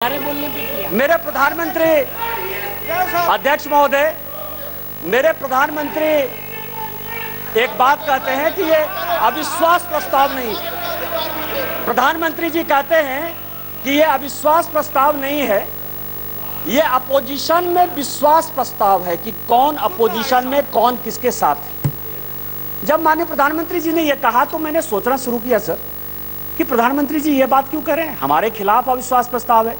मेरे प्रधानमंत्री अध्यक्ष महोदय, मेरे प्रधानमंत्री एक बात कहते हैं कि ये अविश्वास प्रस्ताव नहीं। प्रधानमंत्री जी कहते हैं कि ये अविश्वास प्रस्ताव नहीं है, ये अपोजिशन में विश्वास प्रस्ताव है कि कौन अपोजिशन में कौन किसके साथ है। जब माननीय प्रधानमंत्री जी ने ये कहा तो मैंने सोचना शुरू किया सर कि प्रधानमंत्री जी ये बात क्यों कह रहे हैं, हमारे खिलाफ अविश्वास प्रस्ताव है,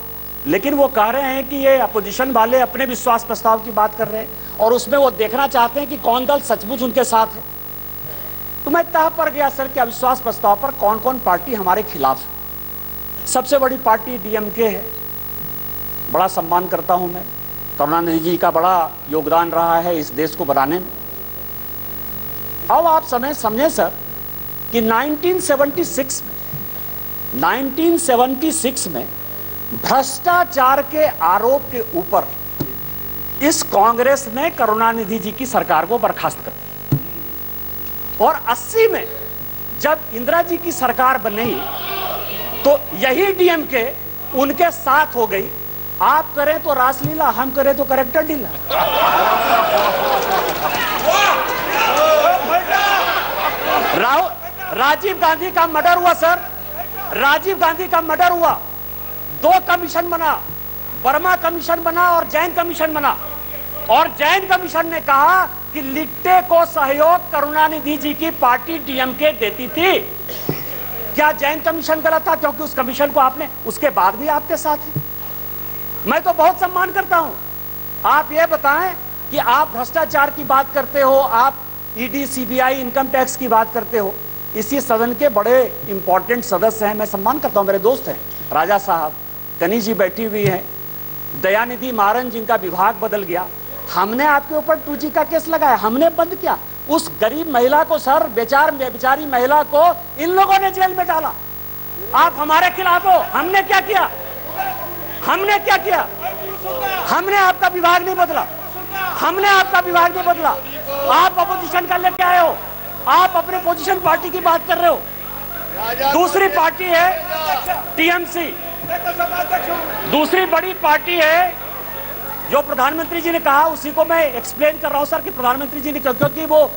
लेकिन वो कह रहे हैं कि ये अपोजिशन वाले अपने विश्वास प्रस्ताव की बात कर रहे हैं और उसमें वो देखना चाहते हैं कि कौन दल सचमुच उनके साथ है। तो मैं तह पर गया सर कि अविश्वास प्रस्ताव पर कौन कौन पार्टी हमारे खिलाफ है। सबसे बड़ी पार्टी डीएमके है, बड़ा सम्मान करता हूं मैं, करुणानिधि जी का बड़ा योगदान रहा है इस देश को बनाने में। अब आप समझे सर कि 1976 में भ्रष्टाचार के आरोप के ऊपर इस कांग्रेस ने करुणानिधि जी की सरकार को बर्खास्त कर दिया और 80 में जब इंदिरा जी की सरकार बनी तो यही डीएमके उनके साथ हो गई। आप करें तो रासलीला, हम करें तो करेक्टर ढीला। राजीव गांधी का मर्डर हुआ सर, राजीव गांधी का मर्डर हुआ, 2 कमीशन बना, वर्मा कमीशन बना और जैन कमीशन बना, और जैन कमीशन ने कहा कि लिट्टे को सहयोग करुणानिधि जी की पार्टी डीएमके देती थी। क्या जैन कमीशन गलत था? क्योंकि उस कमीशन को आपने उसके बाद भी आपके साथ है। मैं तो बहुत सम्मान करता हूं। आप ये बताएं कि आप भ्रष्टाचार की बात करते हो, आप ईडी सीबीआई इनकम टैक्स की बात करते हो, इसी सदन के बड़े इंपॉर्टेंट सदस्य हैं, मैं सम्मान करता हूं, मेरे दोस्त हैं, राजा साहब, कनी जी बैठी हुई हैं, दयानिधि मारन जिनका विभाग बदल गया। हमने आपके ऊपर 2G का केस लगाया, हमने बंद किया। उस गरीब महिला को सर, बेचारी महिला को इन लोगों ने जेल में डाला। आप हमारे खिलाफ हो। हमने क्या किया? हमने क्या किया? हमने आपका विभाग नहीं बदला, हमने आपका विभाग नहीं बदला। आप अपोजिशन का लेके आए हो, आप अपने पोजीशन पार्टी की बात कर रहे हो। दूसरी पार्टी है टीएमसी, दूसरी बड़ी पार्टी है जो प्रधानमंत्री जी ने कहा, उसी को मैं एक्सप्लेन कर रहा हूं सर कि प्रधानमंत्री जी ने, क्योंकि वो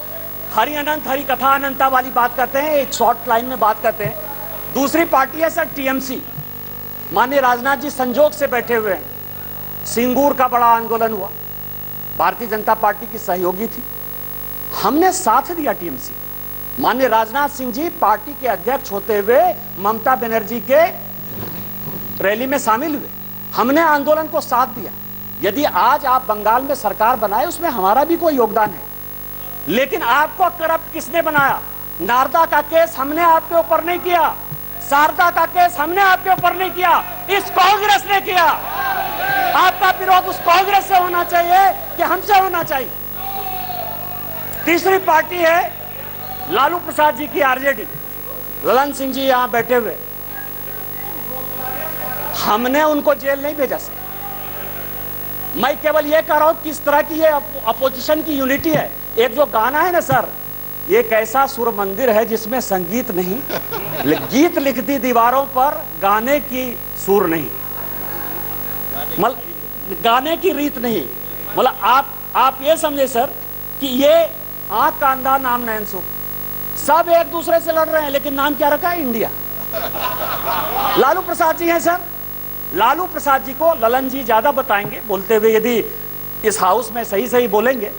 हरि अनंत हरि कथा अनंता वाली बात करते हैं, एक शॉर्ट लाइन में बात करते हैं। दूसरी पार्टी है सर टीएमसी। माननीय राजनाथ जी संजोग से बैठे हुए हैं। सिंगूर का बड़ा आंदोलन हुआ, भारतीय जनता पार्टी की सहयोगी थी, हमने साथ दिया टीएमसी। माननीय राजनाथ सिंह जी पार्टी के अध्यक्ष होते हुए ममता बनर्जी के रैली में शामिल हुए, हमने आंदोलन को साथ दिया। यदि आज आप बंगाल में सरकार बनाए, उसमें हमारा भी कोई योगदान है, लेकिन आपको करप्ट किसने बनाया? नारदा का केस हमने आपके ऊपर नहीं किया, शारदा का केस हमने आपके ऊपर नहीं किया, इस कांग्रेस ने किया। आपका विरोध उस कांग्रेस से होना चाहिए कि हमसे होना चाहिए? तीसरी पार्टी है लालू प्रसाद जी की आरजेडी, ललन सिंह जी यहां बैठे हुए, हमने उनको जेल नहीं भेजा सर। मैं केवल यह कह रहा हूं किस तरह की ये अपोजिशन की यूनिटी है। एक जो गाना है ना सर, एक ऐसा सुर मंदिर है जिसमें संगीत नहीं, गीत लिख दी दीवारों पर, गाने की सुर नहीं, गाने की रीत नहीं। मतलब आप ये समझे सर कि ये आंख का अंधा नाम नयन सुख, सब एक दूसरे से लड़ रहे हैं, लेकिन नाम क्या रखा है? इंडिया। लालू प्रसाद जी हैं सर, लालू प्रसाद जी को ललन जी ज्यादा बताएंगे बोलते हुए। यदि इस हाउस में सही बोलेंगे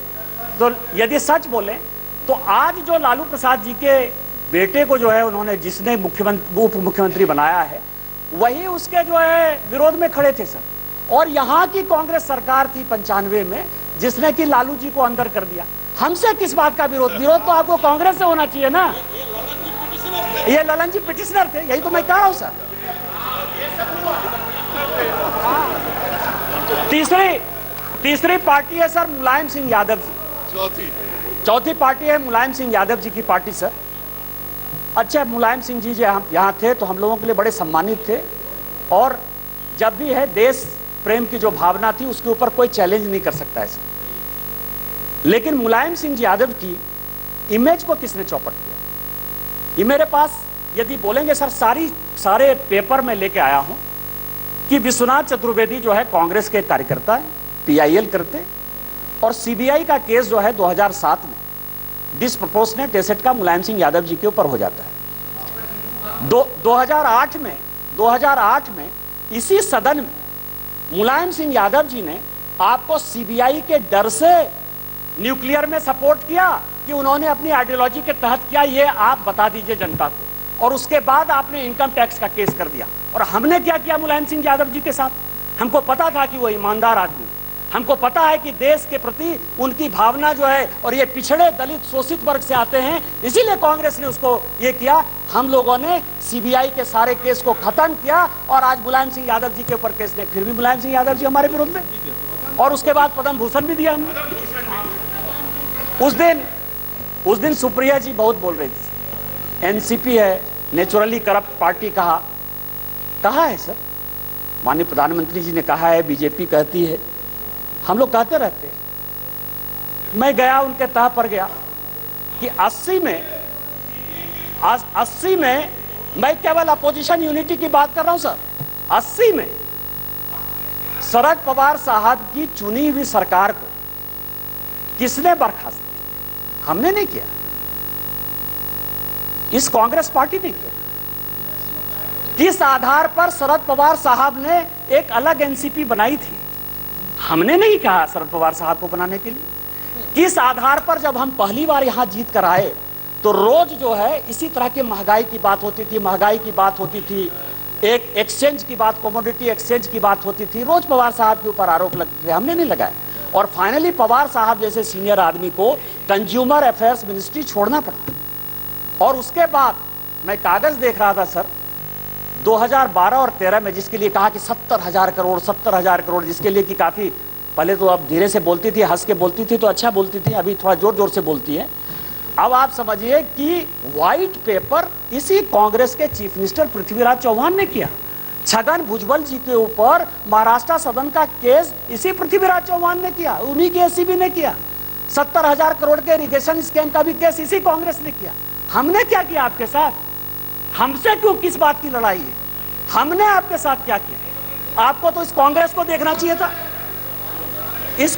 तो, यदि सच बोलें तो आज जो लालू प्रसाद जी के बेटे को जो है उन्होंने, जिसने उप मुख्यमंत्री बनाया है, वही उसके जो है विरोध में खड़े थे सर। और यहाँ की कांग्रेस सरकार थी 95 में जिसने कि लालू जी को अंदर कर दिया। हमसे किस बात का विरोध? विरोध तो आपको कांग्रेस से होना चाहिए ना। ये ललन जी पिटिशनर थे, यही तो मैं कह रहा हूं सर। तीसरी पार्टी है सर मुलायम सिंह यादव जी। चौथी पार्टी है मुलायम सिंह यादव जी की पार्टी सर। अच्छा, मुलायम सिंह जी जो यहाँ थे तो हम लोगों के लिए बड़े सम्मानित थे, और जब भी है देश प्रेम की जो भावना थी उसके ऊपर कोई चैलेंज नहीं कर सकता है सर। लेकिन मुलायम सिंह जी यादव की इमेज को किसने चौपट किया? ये मेरे पास यदि बोलेंगे सर, सारे पेपर में लेके आया हूं कि विश्वनाथ चतुर्वेदी जो है कांग्रेस के कार्यकर्ता है, पीआईएल करते, और सीबीआई का केस जो है 2007 में डिसप्रोपोर्शनेट एसेट का मुलायम सिंह यादव जी के ऊपर हो जाता है। 2008 में इसी सदन में मुलायम सिंह यादव जी ने आपको सीबीआई के डर से न्यूक्लियर में सपोर्ट किया कि उन्होंने अपनी आइडियोलॉजी के तहत किया, ये आप बता दीजिए जनता को। और उसके बाद आपने इनकम टैक्स का केस कर दिया। और हमने क्या किया मुलायम सिंह यादव जी के साथ? हमको पता था कि वो ईमानदार आदमी, हमको पता है कि देश के प्रति उनकी भावना जो है, और ये पिछड़े दलित शोषित वर्ग से आते हैं, इसीलिए कांग्रेस ने उसको ये किया। हम लोगों ने सीबीआई के सारे केस को खत्म किया और आज मुलायम सिंह यादव जी के ऊपर केस नहीं। फिर भी मुलायम सिंह यादव जी हमारे विरुद्ध में, और उसके बाद पद्म भूषण भी दिया हमने। उस दिन सुप्रिया जी बहुत बोल रही थी, एनसीपी है नेचुरली करप्ट पार्टी। कहा है सर, माननीय प्रधानमंत्री जी ने कहा है, बीजेपी कहती है, हम लोग कहते रहते हैं। मैं गया उनके तह पर गया कि 80 में मैं केवल अपोजिशन यूनिटी की बात कर रहा हूं सर। 80 में शरद पवार साहब की चुनी हुई सरकार को किसने बर्खास्त किया? हमने नहीं किया, इस कांग्रेस पार्टी ने किया। किस आधार पर शरद पवार साहब ने एक अलग एनसीपी बनाई थी? हमने नहीं कहा शरद पवार साहब को बनाने के लिए। किस आधार पर जब हम पहली बार यहां जीत कर आए तो रोज जो है इसी तरह की महंगाई की बात होती थी, एक एक्सचेंज की बात, कमोडिटी एक्सचेंज की बात होती थी, रोज पवार साहब के ऊपर आरोप लगते थे, हमने नहीं लगाए। और फाइनली पवार साहब जैसे सीनियर आदमी को कंज्यूमर अफेयर्स मिनिस्ट्री छोड़ना पड़ा। और उसके बाद मैं कागज देख रहा था सर, 2012 और 13 में जिसके लिए कहा कि 70,000 करोड़, जिसके लिए कि काफी पहले तो अब धीरे से बोलती थी, हंस के बोलती थी तो अच्छा बोलती थी, अभी थोड़ा जोर जोर से बोलती है। अब आप समझिए कि व्हाइट पेपर इसी कांग्रेस के चीफ मिनिस्टर पृथ्वीराज चौहान ने किया। छगन भुजबल जी के ऊपर महाराष्ट्र सदन का केस इसी पृथ्वीराज चौहान ने किया, उन्हीं के एसीबी ने किया। 70,000 करोड़ के इरिगेशन स्कैम का भी केस इसी कांग्रेस ने किया। हमने क्या किया आपके साथ? हमसे क्यों, किस बात की लड़ाई है? हमने आपके साथ क्या किया? आपको तो इस कांग्रेस को देखना चाहिए था।